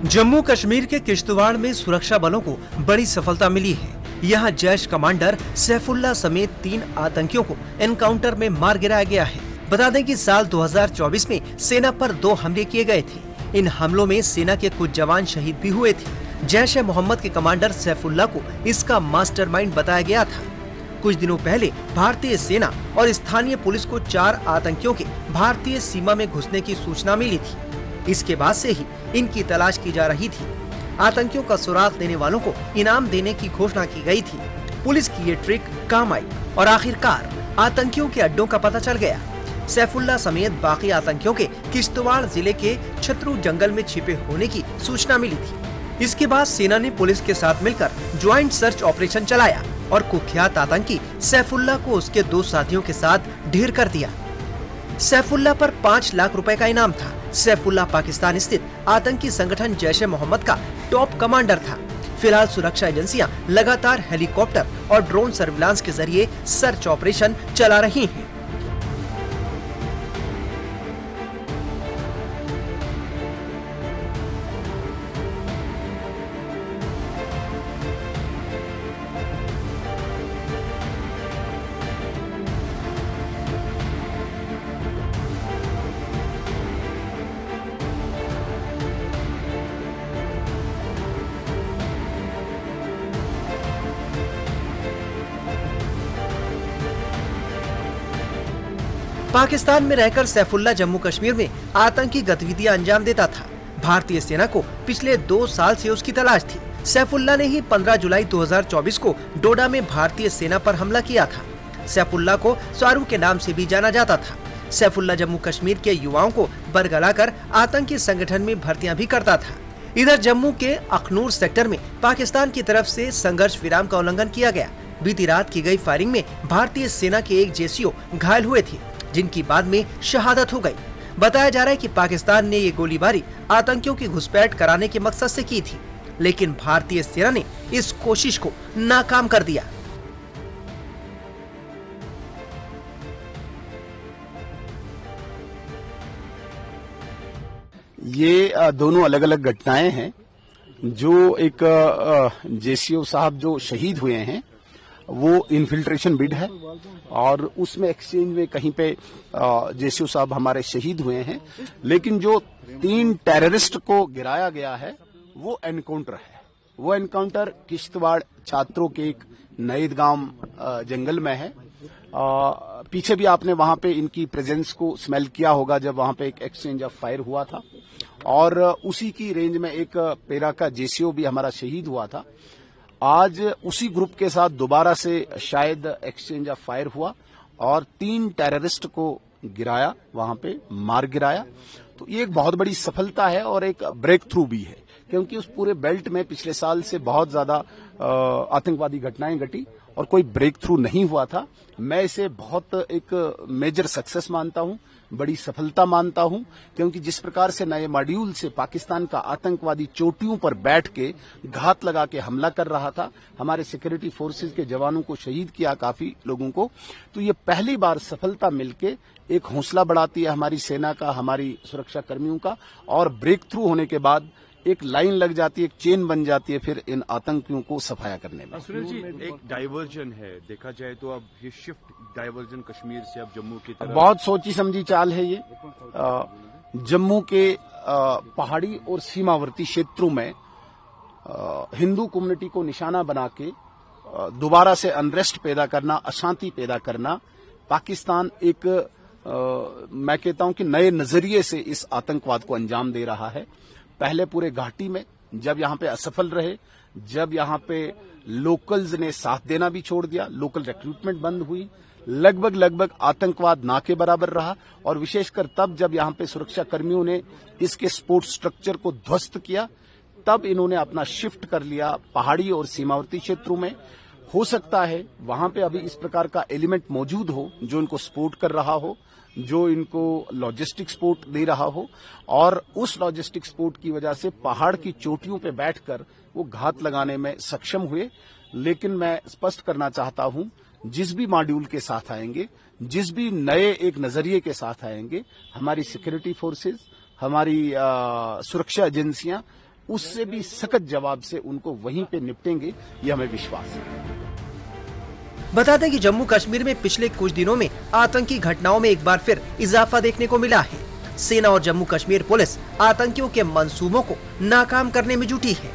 जम्मू कश्मीर के किश्तवाड़ में सुरक्षा बलों को बड़ी सफलता मिली है। यहाँ जैश कमांडर सैफुल्लाह समेत 3 आतंकियों को एनकाउंटर में मार गिराया गया है। बता दें कि साल 2024 में सेना पर 2 हमले किए गए थे। इन हमलों में सेना के कुछ जवान शहीद भी हुए थे। जैश ए मोहम्मद के कमांडर सैफुल्लाह को इसका मास्टरमाइंड बताया गया था। कुछ दिनों पहले भारतीय सेना और स्थानीय पुलिस को 4 आतंकियों के भारतीय सीमा में घुसने की सूचना मिली थी। इसके बाद से ही इनकी तलाश की जा रही थी। आतंकियों का सुराग देने वालों को इनाम देने की घोषणा की गई थी। पुलिस की ये ट्रिक काम आई और आखिरकार आतंकियों के अड्डों का पता चल गया। सैफुल्लाह समेत बाकी आतंकियों के किश्तवाड़ जिले के छतरू जंगल में छिपे होने की सूचना मिली थी। इसके बाद सेना ने पुलिस के साथ मिलकर ज्वाइंट सर्च ऑपरेशन चलाया और कुख्यात आतंकी सैफुल्लाह को उसके 2 साथियों के साथ ढेर कर दिया। सैफुल्लाह पर 5 लाख रुपए का इनाम था। सैफुल्लाह पाकिस्तान स्थित आतंकी संगठन जैश ए मोहम्मद का टॉप कमांडर था। फिलहाल सुरक्षा एजेंसियां लगातार हेलीकॉप्टर और ड्रोन सर्विलांस के जरिए सर्च ऑपरेशन चला रही हैं। पाकिस्तान में रहकर सैफुल्लाह जम्मू कश्मीर में आतंकी गतिविधियां अंजाम देता था। भारतीय सेना को पिछले 2 साल से उसकी तलाश थी। सैफुल्लाह ने ही 15 जुलाई 2024 को डोडा में भारतीय सेना पर हमला किया था। सैफुल्लाह को स्वारू के नाम से भी जाना जाता था। सैफुल्लाह जम्मू कश्मीर के युवाओं को बरगलाकर आतंकी संगठन में भर्तियां भी करता था। इधर जम्मू के अखनूर सेक्टर में पाकिस्तान की तरफ से संघर्ष विराम का उल्लंघन किया गया। बीती रात की गई फायरिंग में भारतीय सेना के एक जेसीओ घायल हुए थे, जिनकी बाद में शहादत हो गई। बताया जा रहा है कि पाकिस्तान ने ये गोलीबारी आतंकियों की घुसपैठ कराने के मकसद से की थी, लेकिन भारतीय सेना ने इस कोशिश को नाकाम कर दिया। ये दोनों अलग अलग घटनाएं हैं। जो एक जेसीओ साहब जो शहीद हुए हैं वो इन्फिल्ट्रेशन बिड है और उसमें एक्सचेंज में कहीं पे जेसीओ साहब हमारे शहीद हुए हैं। लेकिन जो 3 टेररिस्ट को गिराया गया है वो एनकाउंटर है। वो एनकाउंटर किश्तवाड़ छात्रों के एक नईदगाम जंगल में है। पीछे भी आपने वहां पे इनकी प्रेजेंस को स्मेल किया होगा जब वहां पे एक एक्सचेंज ऑफ फायर हुआ था और उसी की रेंज में एक पेरा का जेसीओ भी हमारा शहीद हुआ था। आज उसी ग्रुप के साथ दोबारा से शायद एक्सचेंज ऑफ फायर हुआ और 3 टेररिस्ट को गिराया, वहां पे मार गिराया। तो ये एक बहुत बड़ी सफलता है और एक ब्रेक थ्रू भी है, क्योंकि उस पूरे बेल्ट में पिछले साल से बहुत ज्यादा आतंकवादी घटनाएं घटी और कोई ब्रेक थ्रू नहीं हुआ था। मैं इसे बहुत एक मेजर सक्सेस मानता हूं, बड़ी सफलता मानता हूं, क्योंकि जिस प्रकार से नए मॉड्यूल से पाकिस्तान का आतंकवादी चोटियों पर बैठ के घात लगा के हमला कर रहा था, हमारे सिक्योरिटी फोर्सेज के जवानों को शहीद किया, काफी लोगों को। तो ये पहली बार सफलता मिलके एक हौसला बढ़ाती है हमारी सेना का, हमारी सुरक्षा कर्मियों का, और ब्रेक थ्रू होने के बाद एक लाइन लग जाती है, एक चेन बन जाती है फिर इन आतंकियों को सफाया करने में। सुनील जी, एक डाइवर्जन है, देखा जाए तो अब ये शिफ्ट डाइवर्जन कश्मीर से अब जम्मू की तरफ, बहुत सोची समझी चाल है ये। जम्मू के पहाड़ी और सीमावर्ती क्षेत्रों में हिंदू कम्युनिटी को निशाना बना के दोबारा से अनरेस्ट पैदा करना, अशांति पैदा करना, पाकिस्तान एक मैं कहता हूं कि नए नजरिए से इस आतंकवाद को अंजाम दे रहा है। पहले पूरे घाटी में जब यहां पे असफल रहे, जब यहां पे लोकल्स ने साथ देना भी छोड़ दिया, लोकल रिक्रूटमेंट बंद हुई, लगभग आतंकवाद ना के बराबर रहा, और विशेषकर तब जब यहां पे सुरक्षा कर्मियों ने इसके सपोर्ट स्ट्रक्चर को ध्वस्त किया, तब इन्होंने अपना शिफ्ट कर लिया पहाड़ी और सीमावर्ती क्षेत्रों में। हो सकता है वहां पे अभी इस प्रकार का एलिमेंट मौजूद हो जो इनको सपोर्ट कर रहा हो, जो इनको लॉजिस्टिक सपोर्ट दे रहा हो, और उस लॉजिस्टिक सपोर्ट की वजह से पहाड़ की चोटियों पे बैठकर वो घात लगाने में सक्षम हुए। लेकिन मैं स्पष्ट करना चाहता हूं, जिस भी मॉड्यूल के साथ आएंगे, जिस भी नए एक नजरिए के साथ आएंगे, हमारी सिक्योरिटी फोर्सेज, हमारी सुरक्षा एजेंसियां उससे भी सख्त जवाब से उनको वहीं पे निपटेंगे, ये हमें विश्वास है। बता दें कि जम्मू कश्मीर में पिछले कुछ दिनों में आतंकी घटनाओं में एक बार फिर इजाफा देखने को मिला है। सेना और जम्मू कश्मीर पुलिस आतंकियों के मंसूबों को नाकाम करने में जुटी है।